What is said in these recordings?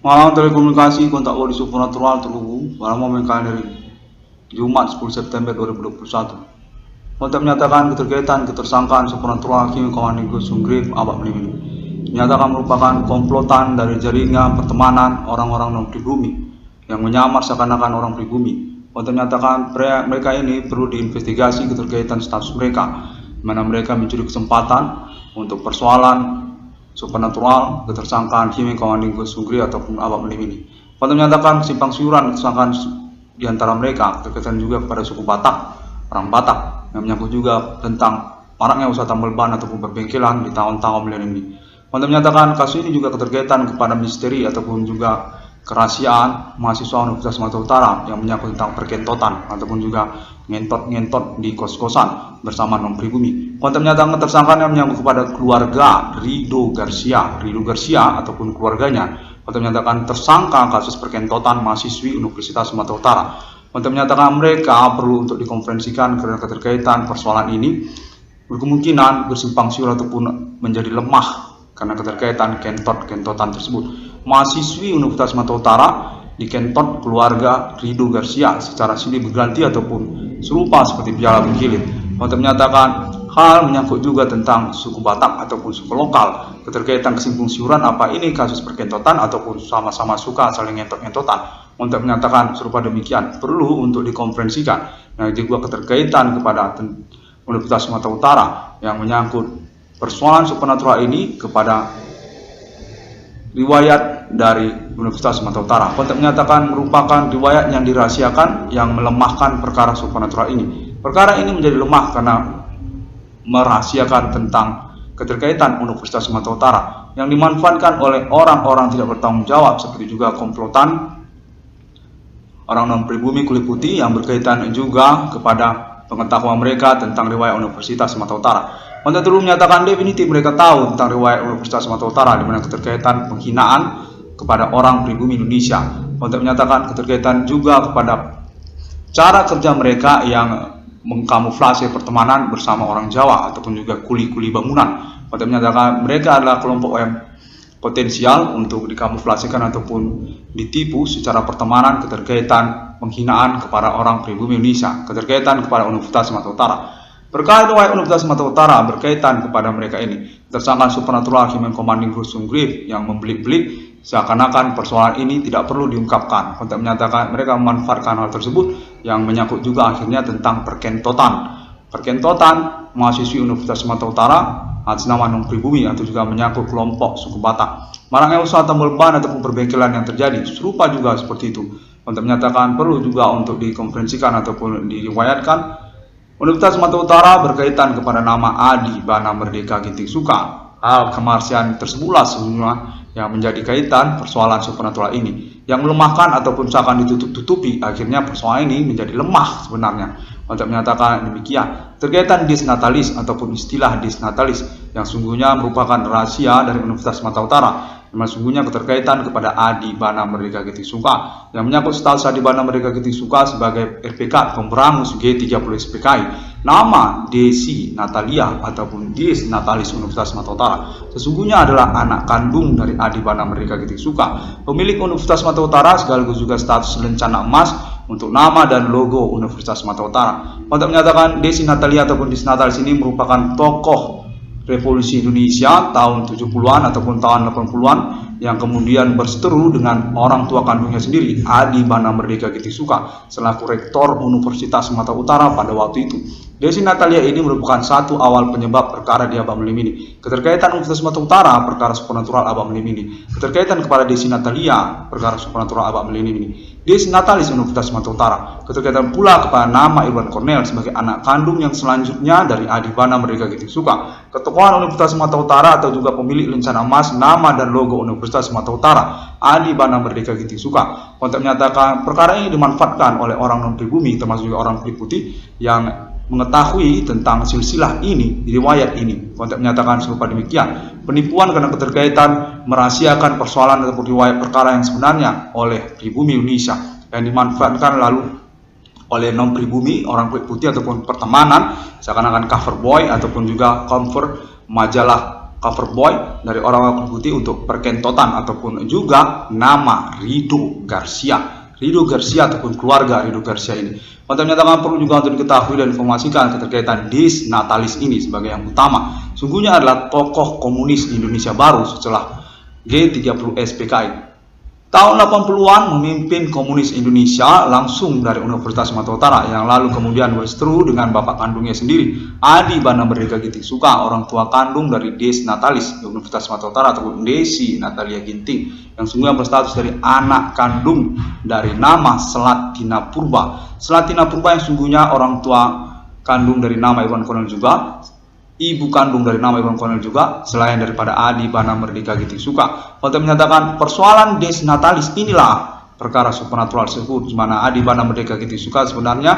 Malang Telekomunikasi kontak Wali Supernatural terhubung pada momen dari Jumat 10 September 2021. Kontak menyatakan keterkaitan ketersangkaan Supernatural Kimi Kawandigo Sungrip Abak Melimini menyatakan merupakan komplotan dari jaringan pertemanan orang-orang non-pribumi yang menyamar seakan-akan orang pribumi. Kontak menyatakan mereka ini perlu diinvestigasi keterkaitan status mereka, mana mereka mencuri kesempatan untuk persoalan Supernatural, ketersangkaan Kimi Kawandigo Sugri ataupun Abak Melimini. Kontak menyatakan simpang siuran ketersangkaan di antara mereka terkaitan juga kepada suku Batak, orang Batak, yang menyangkut juga tentang maraknya usaha tambal ban ataupun perbengkelan di tahun-tahun milenium ini. Kontak menyatakan kasus ini juga keterkaitan kepada misteri ataupun juga kerahasiaan mahasiswa Universitas Sumatera Utara yang menyangkut tentang perkentotan ataupun juga ngentot di kos-kosan bersama non-pribumi. Kontak menyatakan tersangkaan yang menyangkut kepada keluarga Rido Garcia ataupun keluarganya. Kontak menyatakan tersangka kasus perkentotan mahasiswi Universitas Sumatera Utara. Kontak menyatakan mereka perlu untuk dikonferensikan karena keterkaitan persoalan ini berkemungkinan bersimpang siur ataupun menjadi lemah karena keterkaitan kentotan tersebut. Mahasiswi Universitas Sumatera Utara dikentot keluarga Rido Garcia secara silih berganti ataupun serupa seperti piala bergilir. Kontak menyatakan hal menyangkut juga tentang suku Batak ataupun suku lokal, keterkaitan kesimpang siuran apa ini kasus perkentotan ataupun sama-sama suka saling ngentot-ngentotan. Kontak menyatakan serupa demikian perlu untuk dikonferensikan. Nah, juga keterkaitan kepada Universitas Sumatera Utara yang menyangkut persoalan Supernatural ini kepada riwayat dari Universitas Sumatera Utara. Kontak menyatakan merupakan riwayat yang dirahasiakan yang melemahkan perkara Supernatural ini. Perkara ini menjadi lemah karena merahasiakan tentang keterkaitan Universitas Sumatera Utara yang dimanfaatkan oleh orang-orang tidak bertanggung jawab seperti juga komplotan orang non-pribumi kulit putih yang berkaitan juga kepada pengetahuan mereka tentang riwayat Universitas Sumatera Utara. Kontak terus menyatakan definitif mereka tahu tentang riwayat Universitas Sumatera Utara di mana keterkaitan penghinaan kepada orang pribumi Indonesia. Kontak menyatakan keterkaitan juga kepada cara kerja mereka yang mengkamuflase pertemanan bersama orang Jawa ataupun juga kuli-kuli bangunan. Kontak menyatakan mereka adalah kelompok yang potensial untuk dikamuflasikan ataupun ditipu secara pertemanan keterkaitan penghinaan kepada orang pribumi Indonesia, keterkaitan kepada Universitas Sumatera Utara. Perkara riwayat Universitas Sumatera Utara berkaitan kepada mereka ini. Tersangka Supernatural Kimi Kawandigo Sugri yang membelik-belik seakan-akan persoalan ini tidak perlu diungkapkan. Kontak menyatakan mereka memanfaatkan hal tersebut yang menyangkut juga akhirnya tentang perkentotan mahasiswi Universitas Sumatera Utara atas nama non-pribumi atau juga menyangkut kelompok suku Batak. Maraknya usaha tambal ban ataupun perbengkelan yang terjadi serupa juga seperti itu. Kontak menyatakan perlu juga untuk dikonferensikan ataupun diriwayatkan Universitas Sumatera Utara berkaitan kepada nama Adi Bana Merdeka Ginting Suka. Hal kemarsian tersebutlah semua yang menjadi kaitan persoalan Supernatural ini yang melemahkan ataupun seakan ditutup-tutupi, akhirnya persoalan ini menjadi lemah sebenarnya. Kontak menyatakan demikian terkaitan disnatalis ataupun istilah disnatalis yang sungguhnya merupakan rahasia dari Universitas Sumatera Utara, yang sungguhnya keterkaitan kepada Adi Bana Merdeka Ginting Suka yang menyangkut status Adi Bana Merdeka Ginting Suka sebagai RPK pemberangus G30 SPKI. Nama Desi Natalia ataupun Des Natalis Universitas Sumatera Utara sesungguhnya adalah anak kandung dari Adi Bana Merdeka Ginting Suka, pemilik Universitas Sumatera Utara sekaligus juga status lencana emas untuk nama dan logo Universitas Sumatera Utara. Kontak menyatakan Desi Natalia ataupun Des Natalis ini merupakan tokoh Revolusi Indonesia tahun 70-an ataupun tahun 80-an yang kemudian berseteru dengan orang tua kandungnya sendiri, Adi Bana Merdeka Ginting Suka, selaku rektor Universitas Sumatera Utara pada waktu itu. Desi Natalia ini merupakan satu awal penyebab perkara di Abak Melimini. Keterkaitan Universitas Sumatera Utara, perkara Supernatural Abak Melimini. Keterkaitan kepada Desi Natalia, perkara Supernatural Abak Melimini. Desi Natalis Universitas Sumatera Utara. Keterkaitan pula kepada nama Irwan Cornel sebagai anak kandung yang selanjutnya dari Adi Bana Merdeka Ginting Suka. Ketokohan Universitas Sumatera Utara atau juga pemilik lencana emas nama dan logo Universitas Sumatera Utara, Adi Bana Merdeka Ginting Suka. Kontak menyatakan perkara ini dimanfaatkan oleh orang non-pribumi termasuk juga orang kulit putih yang mengetahui tentang silsilah ini, riwayat ini. Kontak menyatakan serupa demikian. Penipuan karena keterkaitan merahasiakan persoalan ataupun riwayat perkara yang sebenarnya oleh pribumi Indonesia yang dimanfaatkan lalu oleh non-pribumi, orang kulit putih ataupun pertemanan seakan-akan cover boy ataupun juga cover majalah cover boy dari orang kulit putih untuk perkentotan, ataupun juga nama Rido Garcia ataupun keluarga Rido Garcia ini. Konten menyatakan perlu juga untuk diketahui dan informasikan keterkaitan Des Natalis ini sebagai yang utama. Sungguhnya adalah tokoh komunis di Indonesia baru setelah G30S PKI. Tahun 80-an memimpin komunis Indonesia langsung dari Universitas Sumatera Utara, yang lalu kemudian berseteru dengan bapak kandungnya sendiri, Adi Bana Merdeka Ginting Soekarno, orang tua kandung dari Des Natalis di Universitas Sumatera Utara ataupun Desi Natalia Ginting, yang sungguhnya berstatus dari anak kandung dari nama Selatina Purba. Selatina Purba yang sungguhnya orang tua kandung dari nama Iwan Kolonel juga, ibu kandung dari nama Iwan Kolonel juga, selain daripada Adi Bana Merdeka Ginting Soekarno. Konten menyatakan persoalan Des Natalis inilah perkara supernatural tersebut, di mana Adi Bana Merdeka Ginting Soekarno sebenarnya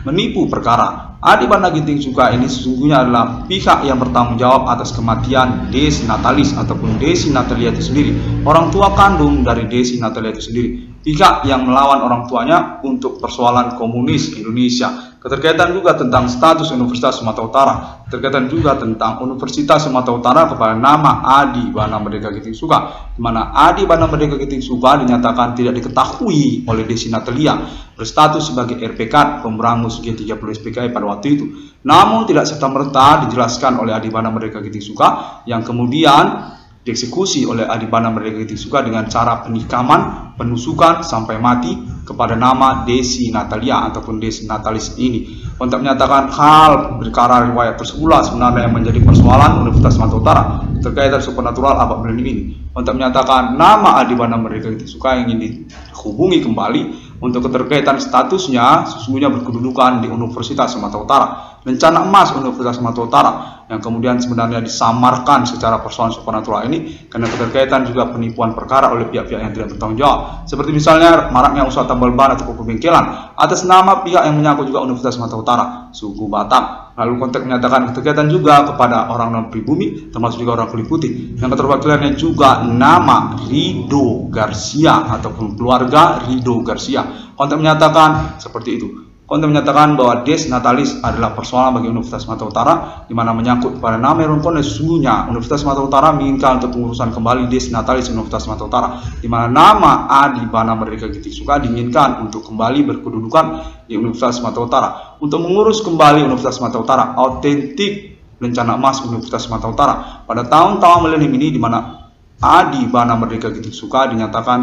menipu perkara. Adi Bana Ginting Soekarno ini sesungguhnya adalah pihak yang bertanggung jawab atas kematian Des Natalis ataupun Desi Natalia itu sendiri, orang tua kandung dari Desi Natalia itu sendiri, pihak yang melawan orang tuanya untuk persoalan komunis Indonesia. Keterkaitan juga tentang status Universitas Sumatera Utara, keterkaitan juga tentang Universitas Sumatera Utara kepada nama Adi Bana Merdeka Ginting Soekarno, di mana Adi Bana Merdeka Ginting Soekarno dinyatakan tidak diketahui oleh Desi Natalia berstatus sebagai RPK pemberangus G30 SPKI pada waktu itu. Namun tidak serta-merta dijelaskan oleh Adi Bana Merdeka Ginting Soekarno, yang kemudian dieksekusi oleh Adi Bana Merdeka Ginting Soekarno dengan cara penikaman, penusukan sampai mati kepada nama Desi Natalia ataupun Desi Natalis ini. Untuk menyatakan hal perkara riwayat tersebutlah sebenarnya yang menjadi persoalan Universitas Sumatera Utara terkait dengan supernatural abad milenium ini. Untuk menyatakan nama Adi Bana Merdeka Ginting Soekarno yang ingin dihubungi kembali untuk keterkaitan statusnya sesungguhnya berkedudukan di Universitas Sumatera Utara, rencana emas Universitas Sumatera Utara, yang kemudian sebenarnya disamarkan secara persoalan supernatural ini karena keterkaitan juga penipuan perkara oleh pihak-pihak yang tidak bertanggung jawab, seperti misalnya maraknya usaha tambal ban ataupun pembengkelan atas nama pihak yang menyangkut juga Universitas Sumatera Utara, suku Batak. Lalu konteks menyatakan keterkaitan juga kepada orang non pribumi termasuk juga orang kulit putih, yang keterwakilannya juga nama Rido Garcia ataupun keluarga Rido Garcia. Konteks menyatakan seperti itu. Konten menyatakan bahwa Des Natalis adalah persoalan bagi Universitas Sumatera Utara, di mana menyangkut pada nama Iwan Kolonel. Sesungguhnya Universitas Sumatera Utara menginginkan untuk pengurusan kembali Des Natalis Universitas Sumatera Utara, di mana nama Adi Bana Merdeka Ginting Soekarno diinginkan untuk kembali berkedudukan di Universitas Sumatera Utara, untuk mengurus kembali Universitas Sumatera Utara, autentik rencana emas Universitas Sumatera Utara pada tahun-tahun milenium ini, di mana Adi Bana Merdeka Ginting Soekarno dinyatakan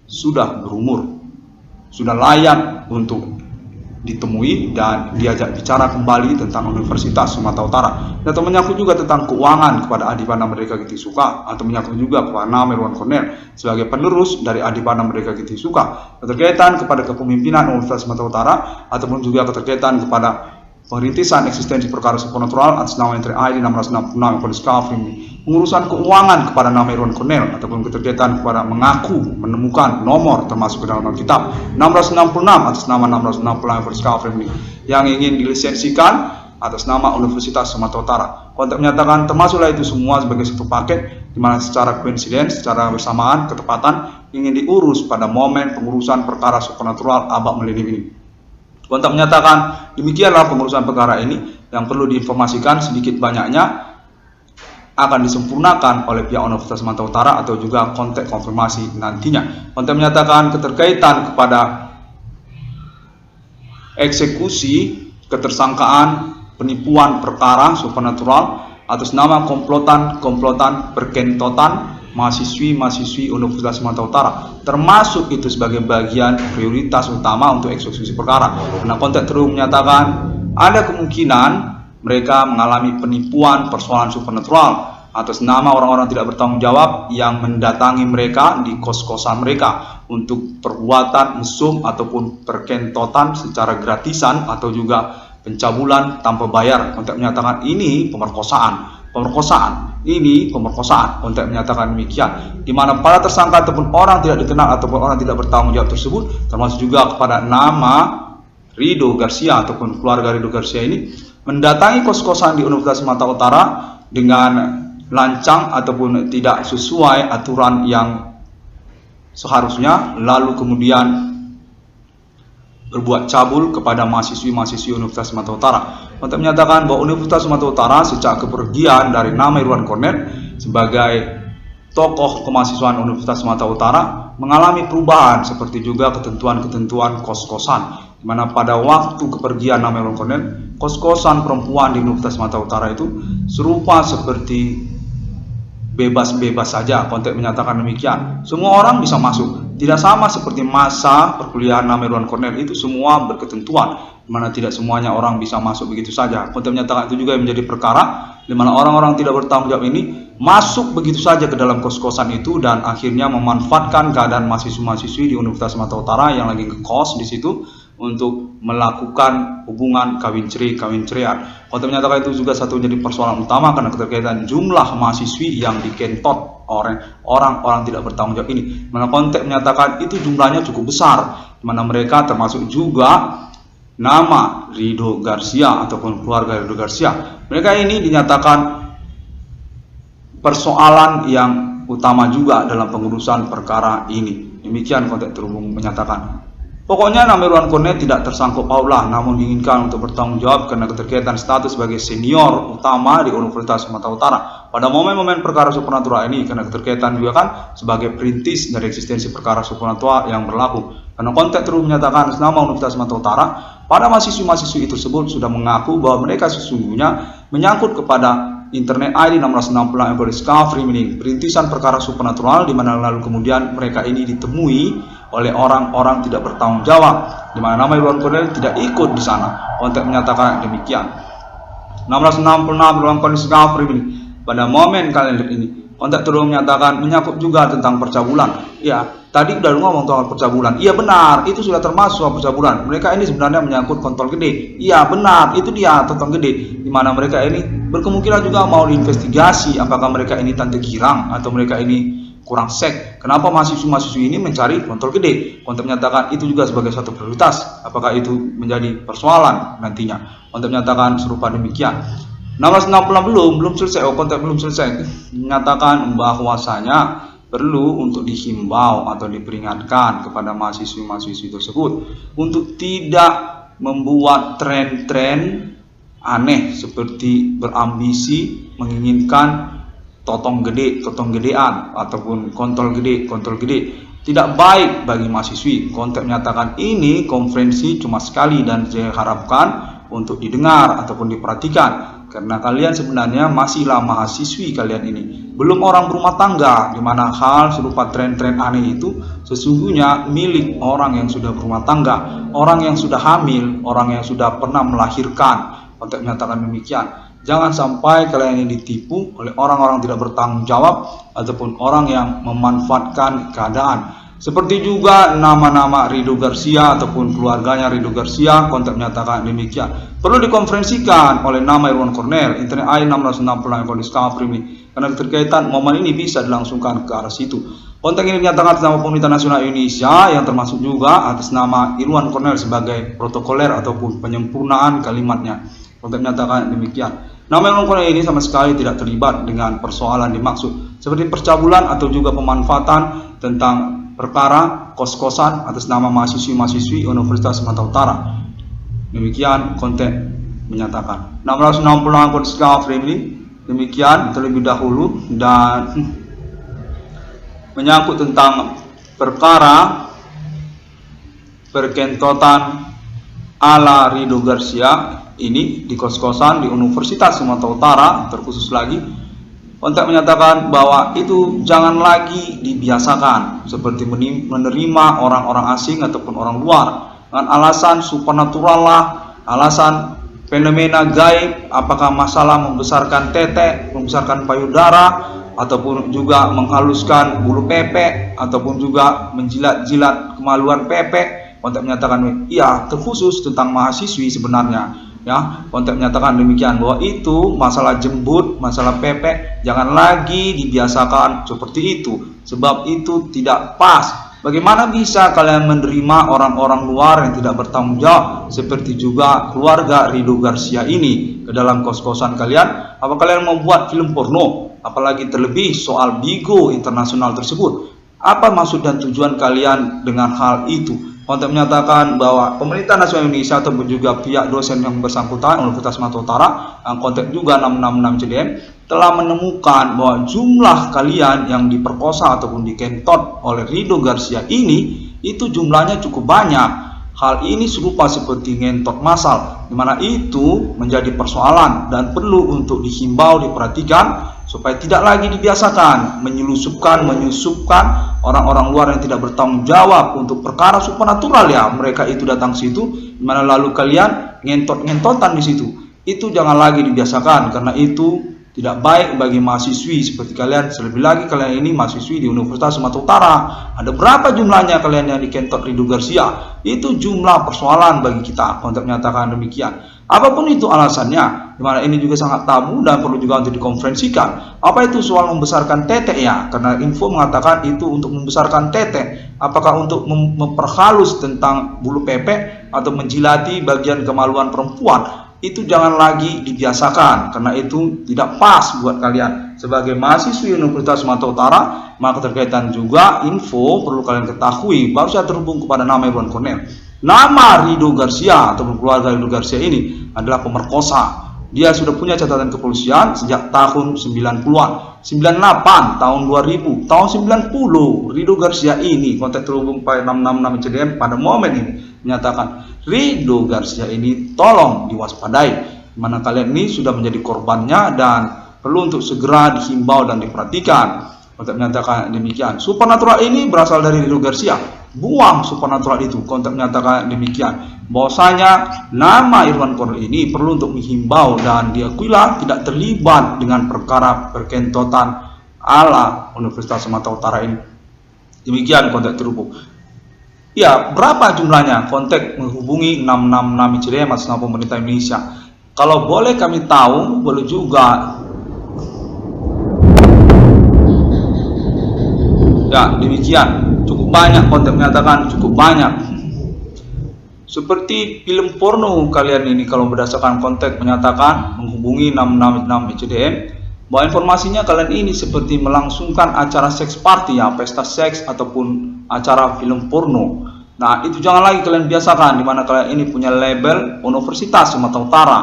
sudah berumur, sudah layak untuk ditemui dan diajak bicara kembali tentang Universitas Sumatera Utara, atau menyangkut juga tentang keuangan kepada Adi Bana Merdeka Ginting Soekarno, atau menyangkut juga kepada nama Iwan Kolonel sebagai penerus dari Adi Bana Merdeka Ginting Soekarno, keterkaitan kepada kepemimpinan Universitas Sumatera Utara, ataupun juga keterkaitan kepada perintisan eksistensi perkara supernatural atas nama Entry ID 666 yang discovery, pengurusan keuangan kepada nama Iwan Kolonel, ataupun keterkaitan kepada mengaku menemukan nomor termasuk ke dalam kitab 666 atas nama 666 yang discovery yang ingin dilisensikan atas nama Universitas Sumatera Utara. Konteks menyatakan termasuklah itu semua sebagai satu paket, di mana secara coincidence, secara bersamaan, ketepatan ingin diurus pada momen pengurusan perkara supernatural abad milenium ini. Kontak menyatakan demikianlah pengurusan perkara ini yang perlu diinformasikan sedikit banyaknya akan disempurnakan oleh pihak Universitas Sumatera Utara atau juga konteks konfirmasi nantinya. Kontak menyatakan keterkaitan kepada eksekusi, ketersangkaan, penipuan perkara supernatural atas nama komplotan perkentotan mahasiswi Universitas Sumatera Utara, termasuk itu sebagai bagian prioritas utama untuk eksekusi perkara. Karena konteks terus menyatakan ada kemungkinan mereka mengalami penipuan persoalan supernatural atas nama orang-orang tidak bertanggung jawab yang mendatangi mereka di kos-kosan mereka untuk perbuatan mesum ataupun perkentotan secara gratisan atau juga pencabulan tanpa bayar. Konteks menyatakan ini pemerkosaan. Konteks menyatakan demikian, di mana para tersangka ataupun orang tidak dikenal ataupun orang tidak bertanggung jawab tersebut, termasuk juga kepada nama Rido Garcia ataupun keluarga Rido Garcia ini, mendatangi kos-kosan di Universitas Sumatera Utara dengan lancang ataupun tidak sesuai aturan yang seharusnya, lalu kemudian berbuat cabul kepada mahasiswi Universitas Sumatera Utara. Kontek menyatakan bahwa Universitas Sumatera Utara sejak kepergian dari nama Irwan Cornell sebagai tokoh kemahasiswaan Universitas Sumatera Utara mengalami perubahan seperti juga ketentuan-ketentuan kos-kosan, di mana pada waktu kepergian nama Irwan Cornell, kos-kosan perempuan di Universitas Sumatera Utara itu serupa seperti bebas-bebas saja. Kontek menyatakan demikian, semua orang bisa masuk, tidak sama seperti masa perkuliahan nama Irwan Cornell itu semua berketentuan, di mana tidak semuanya orang bisa masuk begitu saja. Kontek menyatakan itu juga yang menjadi perkara di mana orang-orang tidak bertanggung jawab ini masuk begitu saja ke dalam kos-kosan itu dan akhirnya memanfaatkan keadaan mahasiswa-mahasiswi di Universitas Sumatera Utara yang lagi ngekos di situ untuk melakukan hubungan kawin cerai. Kontek menyatakan itu juga satu menjadi persoalan utama karena keterkaitan jumlah mahasiswi yang dikentot orang-orang tidak bertanggung jawab ini. Mana Kontek menyatakan itu jumlahnya cukup besar, di mana mereka termasuk juga nama Rido Garcia ataupun keluarga Rido Garcia. Mereka ini dinyatakan persoalan yang utama juga dalam pengurusan perkara ini. Demikian Kontek terhubung menyatakan. Pokoknya nama Irwan Cornell tidak tersangkut paulah, namun diinginkan untuk bertanggung jawab karena keterkaitan status sebagai senior utama di Universitas Sumatera Utara pada momen-momen perkara supernatural ini, karena keterkaitan juga kan sebagai perintis dari eksistensi perkara supernatural yang berlaku. Karena Kontek terus menyatakan nama Universitas Sumatera Utara pada mahasiswi-mahasiswi tersebut sudah mengaku bahwa mereka sesungguhnya menyangkut kepada Internet ID 666 Evo Discovery, meaning perintisan perkara supernatural, di mana lalu kemudian mereka ini ditemui oleh orang-orang tidak bertanggung jawab, di mana nama Irwan Cornell tidak ikut di sana. Kontek menyatakan demikian. 666 Evo Discovery, meaning pada momen kalender ini Kontek terus menyatakan menyangkut juga tentang percabulan. Ya, tadi udah ngomong soal percabulan. Iya benar, itu sudah termasuk soal percabulan. Mereka ini sebenarnya menyangkut kontol gede. Iya benar, itu dia kontol gede. Di mana mereka ini berkemungkinan juga mau diinvestigasi apakah mereka ini tante girang atau mereka ini kurang seks. Kenapa mahasiswa-mahasiswi ini mencari kontol gede? Kontek menyatakan itu juga sebagai suatu prioritas. Apakah itu menjadi persoalan nantinya? Kontek menyatakan serupa demikian. 660 belum selesai. Kontek belum selesai. Menyatakan bahwasanya perlu untuk dihimbau atau diperingatkan kepada mahasiswa-mahasiswi tersebut untuk tidak membuat tren-tren aneh seperti berambisi menginginkan totong gedean ataupun kontol gede. Tidak baik bagi mahasiswi. Kontek menyatakan ini konferensi cuma sekali dan saya harapkan untuk didengar ataupun diperhatikan, karena kalian sebenarnya masihlah mahasiswi kalian ini, belum orang berumah tangga, di mana hal serupa tren-tren aneh itu sesungguhnya milik orang yang sudah berumah tangga, orang yang sudah hamil, orang yang sudah pernah melahirkan. Kontek menyatakan demikian. Jangan sampai kalian ini ditipu oleh orang-orang tidak bertanggung jawab ataupun orang yang memanfaatkan keadaan. Seperti juga nama-nama Rido Garcia ataupun keluarganya Rido Garcia. Kontek menyatakan demikian. Perlu dikonferensikan oleh nama Irwan Cornell, Internet ID 666 Evo Discovery ini, karena terkaitan momen ini bisa dilangsungkan ke arah situ. Kontek ini dinyatakan atas nama Pemerintah Nasional Indonesia yang termasuk juga atas nama Irwan Cornell sebagai protokoler ataupun penyempurnaan kalimatnya. Kontek menyatakan demikian. Nama Irwan Cornell ini sama sekali tidak terlibat dengan persoalan dimaksud, seperti percabulan atau juga pemanfaatan tentang perkara kos-kosan atas nama mahasiswi-mahasiswi Universitas Sumatera Utara. Demikian Kontek menyatakan. 660 Discovery ini demikian terlebih dahulu, dan menyangkut tentang perkara perkentotan ala Rido Garcia ini di kos-kosan di Universitas Sumatera Utara terkhusus lagi. Kontek menyatakan bahwa itu jangan lagi dibiasakan seperti menerima orang-orang asing ataupun orang luar dengan alasan supernatural lah, alasan fenomena gaib, apakah masalah membesarkan tetek, membesarkan payudara, ataupun juga menghaluskan bulu pepek, ataupun juga menjilat-jilat kemaluan pepek. Kontek menyatakan iya, terkhusus tentang mahasiswi sebenarnya. Ya, Kontek menyatakan demikian bahwa itu masalah jembut, masalah pepek jangan lagi dibiasakan seperti itu, sebab itu tidak pas. Bagaimana bisa kalian menerima orang-orang luar yang tidak bertanggung jawab seperti juga keluarga Rido Garcia ini ke dalam kos-kosan kalian? Apa kalian membuat film porno? Apalagi terlebih soal Bigo internasional tersebut. Apa maksud dan tujuan kalian dengan hal itu? untuk menyatakan bahwa pemerintah nasional Indonesia ataupun juga pihak dosen yang bersangkutan Universitas Sumatera Utara yang konteks juga 666 CDM telah menemukan bahwa jumlah kalian yang diperkosa ataupun dikentot oleh Ridho Garcia ini itu jumlahnya cukup banyak. Hal ini serupa seperti ngentot massal, di mana itu menjadi persoalan dan perlu untuk dihimbau, diperhatikan supaya tidak lagi dibiasakan menyusupkan orang-orang luar yang tidak bertanggung jawab untuk perkara supernatural ya. Mereka itu datang situ, di mana lalu kalian ngentot-ngentotan di situ. Itu jangan lagi dibiasakan karena itu tidak baik bagi mahasiswi seperti kalian. Selebih lagi kalian ini mahasiswi di Universitas Sumatera Utara. Ada berapa jumlahnya kalian yang dikentot Ridho Garcia? Itu jumlah persoalan bagi kita untuk menyatakan demikian. Apapun itu alasannya, dimana ini juga sangat tabu dan perlu juga untuk dikonferensikan. Apa itu soal membesarkan tetek ya? Karena info mengatakan itu untuk membesarkan tetek. Apakah untuk memperhalus tentang bulu pepek atau menjilati bagian kemaluan perempuan? Itu jangan lagi dibiasakan karena itu tidak pas buat kalian sebagai mahasiswi Universitas Sumatera Utara. Maka terkaitan juga info perlu kalian ketahui baru saya terhubung kepada nama Irwan Cornel. Nama Ridho Garcia atau keluarga Ridho Garcia ini adalah pemerkosa. Dia sudah punya catatan kepolisian sejak tahun 90-an, 98, tahun 2000, tahun 90. Ridho Garcia ini kontak terhubung pada 666 CDM pada momen ini menyatakan Ridho Garcia ini tolong diwaspadai, mana kalian ini sudah menjadi korbannya dan perlu untuk segera dihimbau dan diperhatikan. Untuk menyatakan demikian, supernatural ini berasal dari Ridho Garcia. Buang supernatural itu. Kontak menyatakan demikian, bahwasanya nama Irwan Cornel ini perlu untuk menghimbau dan diakuilah tidak terlibat dengan perkara perkentotan ala Universitas Sumatera Utara ini. Demikian kontak terhubung. Ya, berapa jumlahnya? Kontak menghubungi 666 CDM atas nama pemerintah Indonesia. Kalau boleh kami tahu, boleh juga. Ya, demikian. Cukup banyak kontak menyatakan cukup banyak. Seperti film porno kalian ini kalau berdasarkan kontak menyatakan menghubungi 666 CDM bahwa informasinya kalian ini seperti melangsungkan acara seks party ya, pesta seks ataupun acara film porno. Nah, itu jangan lagi kalian biasakan di mana kalian ini punya label Universitas Sumatera Utara.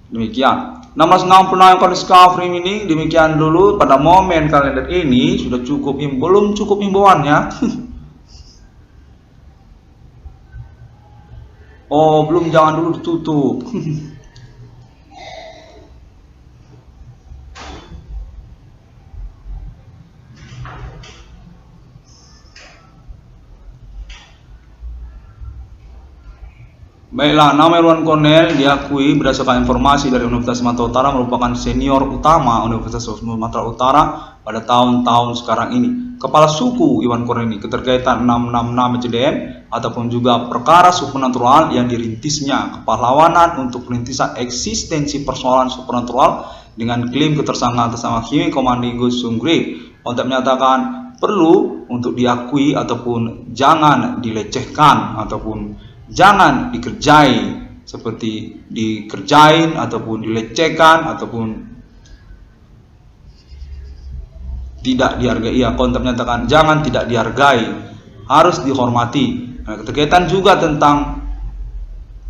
Demikian. 1666 yang kalian discovery ini demikian dulu pada momen kalender ini sudah cukup, belum cukup himbauannya. Oh, belum, jangan dulu ditutup. Baiklah, nama Irwan Cornel diakui berdasarkan informasi dari Universitas Sumatera Utara merupakan senior utama Universitas Sumatera Utara pada tahun-tahun sekarang ini. Kepala suku Irwan Cornel ini keterkaitan 666 CDM ataupun juga perkara supernatural yang dirintisnya, kepahlawanan untuk perintisan eksistensi persoalan supernatural dengan klaim ketersangkaan atas nama Hime Komandingo Sunggrave. Untuk menyatakan perlu untuk diakui ataupun jangan dilecehkan ataupun jangan dikerjai seperti dikerjain ataupun dilecehkan ataupun tidak dihargai. Ya, konten menyatakan jangan tidak dihargai, harus dihormati. Nah, keterkaitan juga tentang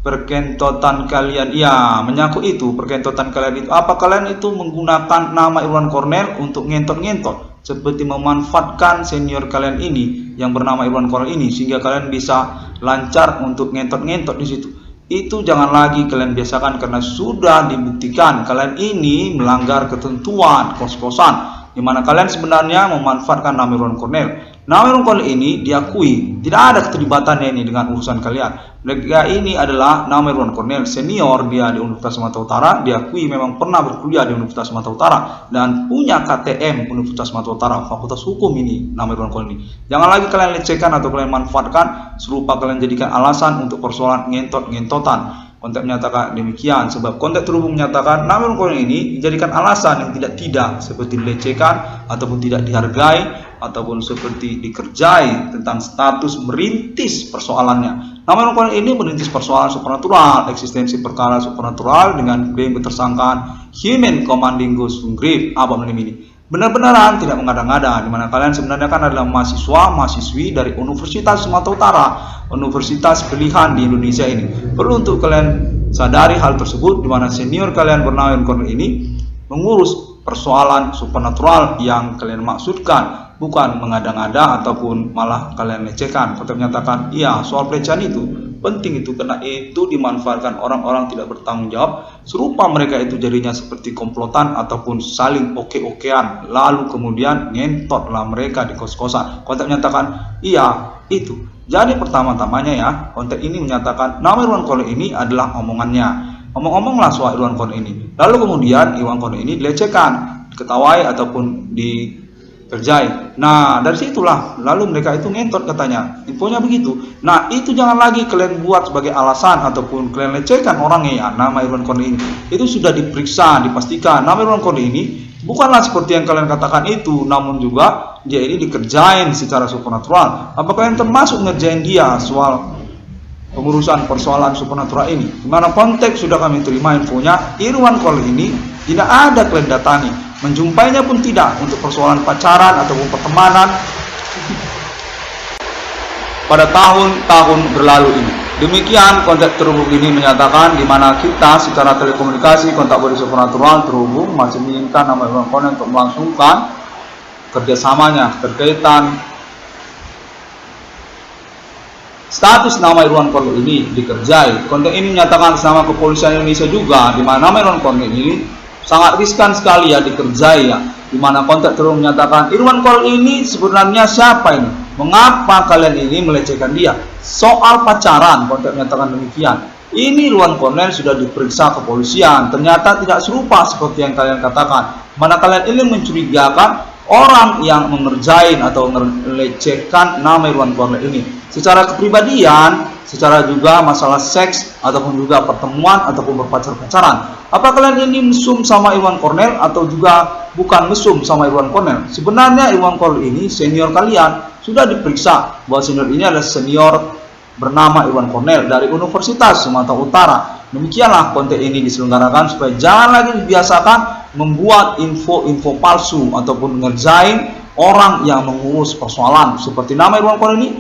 perkentotan kalian, ya menyangkut itu perkentotan kalian itu. Apa kalian itu menggunakan nama Irwan Cornel untuk ngentot-ngentot seperti memanfaatkan senior kalian ini yang bernama Irwan Cornel ini sehingga kalian bisa lancar untuk ngentot-ngentot di situ. Itu jangan lagi kalian biasakan karena sudah dibuktikan kalian ini melanggar ketentuan kos-kosan di mana kalian sebenarnya memanfaatkan nama Irwan Cornel. Nama Irwan Cornel ini diakui tidak ada keterlibatannya ini dengan urusan kalian. Mereka ini adalah nama Irwan Cornel senior, dia di Universitas Sumatera Utara, diakui memang pernah berkuliah di Universitas Sumatera Utara dan punya KTM Universitas Sumatera Utara, Fakultas Hukum ini nama Irwan Cornel ini. Jangan lagi kalian lecehkan atau kalian manfaatkan serupa kalian jadikan alasan untuk persoalan ngentot-ngentotan. Kontak menyatakan demikian sebab kontak terhubung menyatakan nama Irwan Cornel ini dijadikan alasan yang tidak seperti dilecehkan ataupun tidak dihargai ataupun seperti dikerjai tentang status merintis persoalannya. Nama Irwan Cornel ini merintis persoalan supernatural, eksistensi perkara supernatural dengan klaim ketersangkaan Hime Komandingo Sunggrave. Apa ini? benar-benaran, tidak mengada-ngada, di mana kalian sebenarnya kan adalah mahasiswa-mahasiswi dari Universitas Sumatera Utara, universitas pilihan di Indonesia ini. Perlu untuk kalian sadari hal tersebut, di mana senior kalian bernama Iwan Cornel ini mengurus persoalan supernatural yang kalian maksudkan, bukan mengada-ngada ataupun malah kalian lecehkan. Kota menyatakan, iya, soal pelecehan itu penting itu, karena itu dimanfaatkan orang-orang tidak bertanggung jawab, serupa mereka itu jadinya seperti komplotan ataupun saling oke-okean, lalu kemudian ngentotlah mereka di kos-kosan. Kontak menyatakan, iya, itu. Jadi pertama-tamanya ya, kontak ini menyatakan nama Iwan Cornel ini adalah omongannya. Omong-omonglah soal Iwan Cornel ini. Lalu kemudian Iwan Cornel ini dilecehkan, diketawai ataupun dikerjai. Nah, dari situlah lalu mereka itu ngentot katanya. Infonya begitu. Nah, itu jangan lagi kalian buat sebagai alasan ataupun kalian lecehkan orangnya ya, nama Iwan Cornel ini. Itu sudah diperiksa, dipastikan nama Iwan Cornel ini bukanlah seperti yang kalian katakan itu, namun juga dia ini dikerjain secara supernatural. Apakah kalian termasuk ngerjain dia soal pengurusan persoalan supernatural ini? Dimana konteks sudah kami terima infonya, Iwan Cornel ini tidak ada kalian datangi, menjumpainya pun tidak untuk persoalan pacaran ataupun pertemanan pada tahun-tahun berlalu ini. Demikian kontak terhubung ini menyatakan, di mana kita secara telekomunikasi kontak body supernatural terhubung masih menginginkan nama Iwan Cornel untuk melangsungkan kerjasamanya berkaitan status nama Iwan Cornel ini dikerjai. Konten ini menyatakan sama kepolisian Indonesia juga, di mana nama Iwan Cornel ini sangat riskan sekali ya dikerjai ya. Di mana konten terus menyatakan, Iwan Cornel ini sebenarnya siapa ini? Mengapa kalian ini melecehkan dia? Soal pacaran, konten menyatakan demikian. Ini Iwan Cornel sudah diperiksa kepolisian, ternyata tidak serupa seperti yang kalian katakan. Mana kalian ini mencurigakan orang yang mengerjain atau melecehkan nama Iwan Cornel ini secara kepribadian, secara juga masalah seks ataupun juga pertemuan ataupun berpacar-pacaran. Apa kalian ini mesum sama Iwan Cornel atau juga bukan mesum sama Iwan Cornel? Sebenarnya Iwan Cornel ini senior kalian, sudah diperiksa bahwa senior ini adalah senior bernama Iwan Cornel dari Universitas Sumatera Utara. Demikianlah konten ini diselenggarakan supaya jangan lagi dibiasakan membuat info-info palsu ataupun ngerjain orang yang mengurus persoalan seperti nama Iwan Cornel ini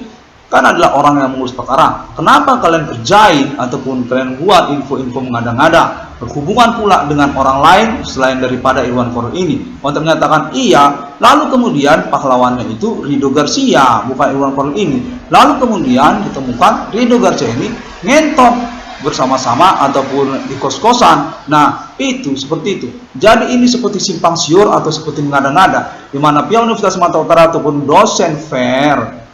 kan adalah orang yang mengurus perkara. Kenapa kalian kerjain ataupun kalian buat info-info mengada-ngada berhubungan pula dengan orang lain selain daripada Iwan Cornel ini? Konten menyatakan iya, lalu kemudian pahlawannya itu Rido Garcia, bukan Iwan Cornel ini. Lalu kemudian ditemukan Rido Garcia ini ngentot bersama-sama ataupun di kos-kosan. Nah, itu seperti itu. Jadi ini seperti simpang siur atau seperti mengada-ngada, di mana pihak Universitas Sumatera Utara ataupun dosen fair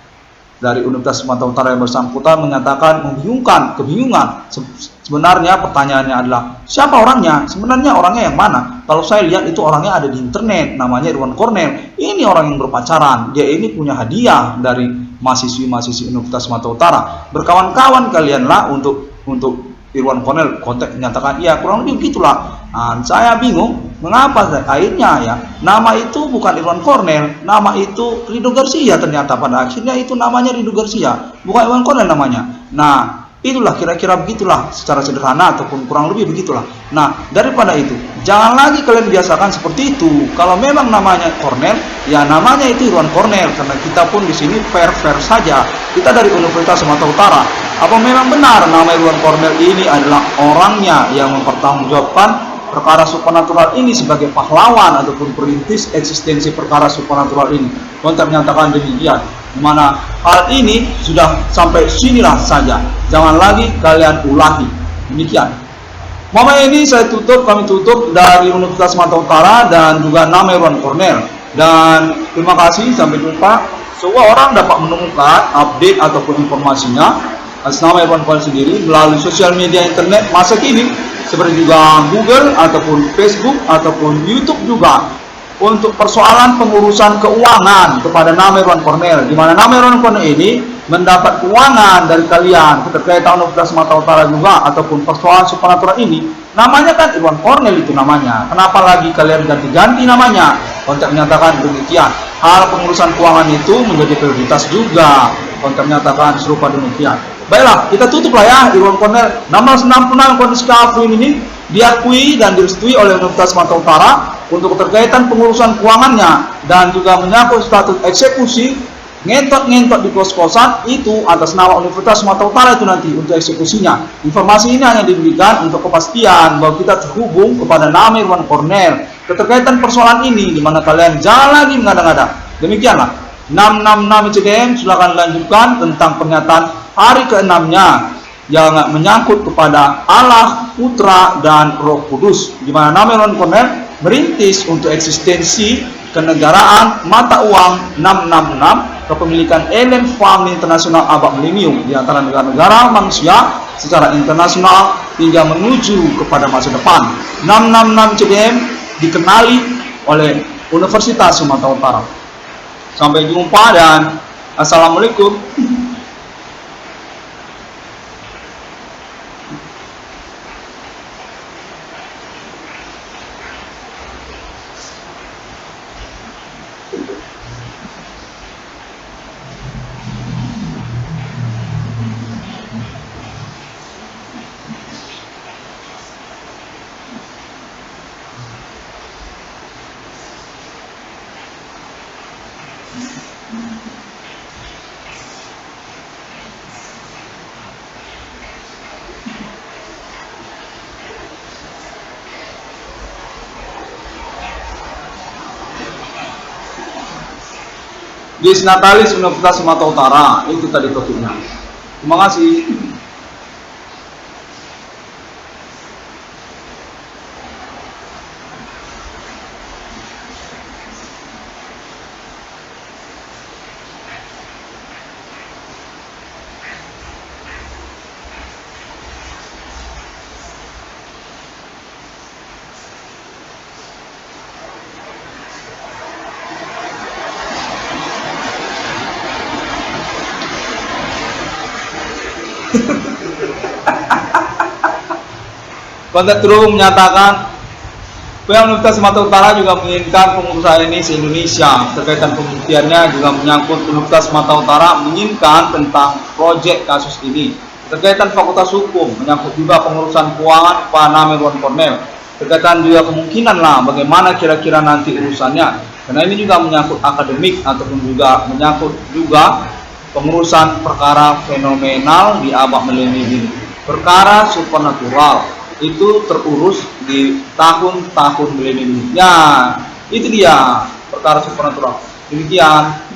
dari Universitas Sumatera Utara yang bersangkutan menyatakan kebingungan. Sebenarnya pertanyaannya adalah, siapa orangnya? Sebenarnya orangnya yang mana? Kalau saya lihat itu orangnya ada di internet, namanya Iwan Cornel. Ini orang yang berpacaran. Dia ini punya hadiah dari mahasiswi-mahasiswi Universitas Sumatera Utara. Berkawan-kawan kalianlah untuk Iwan Cornel. Kontak menyatakan, iya, kurang lebih begitulah. Nah, saya bingung mengapa akhirnya ya nama itu bukan Iwan Cornel, nama itu Rido Garcia. Ternyata pada akhirnya itu namanya Rido Garcia, bukan Iwan Cornel namanya. Nah, itulah kira-kira begitulah secara sederhana ataupun kurang lebih begitulah. Nah, daripada itu jangan lagi kalian biasakan seperti itu. Kalau memang namanya Cornel, ya namanya itu Iwan Cornel, karena kita pun di sini fair-fair saja. Kita dari Universitas Sumatera Utara. Apa memang benar nama Iwan Cornel ini adalah orangnya yang mempertanggungjawabkan perkara supernatural ini sebagai pahlawan ataupun perintis eksistensi perkara supernatural ini? Kontak menyatakan demikian, dimana hal ini sudah sampai sinilah saja, jangan lagi kalian ulangi. Demikian momen ini kami tutup dari Universitas Sumatera Utara dan juga nama Iwan Cornel. Dan terima kasih, sampai jumpa. Semua orang dapat menemukan update ataupun informasinya atas nama Iwan Cornel sendiri melalui sosial media internet masa kini, seperti juga Google ataupun Facebook ataupun YouTube juga, untuk persoalan pengurusan keuangan kepada nama Iwan Cornel, di mana nama Iwan Cornel ini mendapat keuangan dari kalian terkait Universitas Sumatera Utara juga ataupun persoalan supernatural ini. Namanya kan Iwan Cornel itu namanya, kenapa lagi kalian ganti-ganti namanya? Kontak menyatakan demikian. Hal pengurusan keuangan itu menjadi prioritas juga. Kontak menyatakan serupa demikian. Baiklah, kita tutup lah ya. Iwan Cornel 666 kondisi keakuin ini diakui dan direstui oleh Universitas Sumatera Utara untuk keterkaitan pengurusan keuangannya dan juga menyangkut status eksekusi ngentot-ngentot di kos-kosan itu atas nama Universitas Sumatera Utara itu nanti untuk eksekusinya. Informasi ini hanya diberikan untuk kepastian bahwa kita terhubung kepada nama Irwan Cornel. Keterkaitan persoalan ini di mana kalian jangan lagi mengada-ngada. Demikianlah 666 CDM, silakan lanjutkan tentang pernyataan hari ke-6-nya yang menyangkut kepada Allah, Putra, dan Roh Kudus, di mana nama Irwan Cornel merintis untuk eksistensi kenegaraan mata uang 666 kepemilikan Ellen Fund Internasional Abad Milenium di antara negara-negara manusia secara internasional hingga menuju kepada masa depan. 666 CDM dikenali oleh Universitas Sumatera Utara. Sampai jumpa dan assalamualaikum. Dis Natalis Universitas Sumatera Utara, itu tadi topiknya. Terima kasih. Kontak True menyatakan pihak Universitas Sumatera Utara juga menginginkan pengurusan ini se-Indonesia. Terkaitan pembuktiannya juga menyangkut Universitas Sumatera Utara menginginkan tentang proyek kasus ini. Terkaitan Fakultas Hukum menyangkut juga pengurusan keuangan Pak Nama Irwan Cornel. Terkaitan juga kemungkinan lah bagaimana kira-kira nanti urusannya. Karena ini juga menyangkut akademik ataupun juga menyangkut juga pengurusan perkara fenomenal di abad milenium ini. Perkara supernatural itu terurus di tahun-tahun milenium. Ya, itu dia perkara supernatural. Demikian.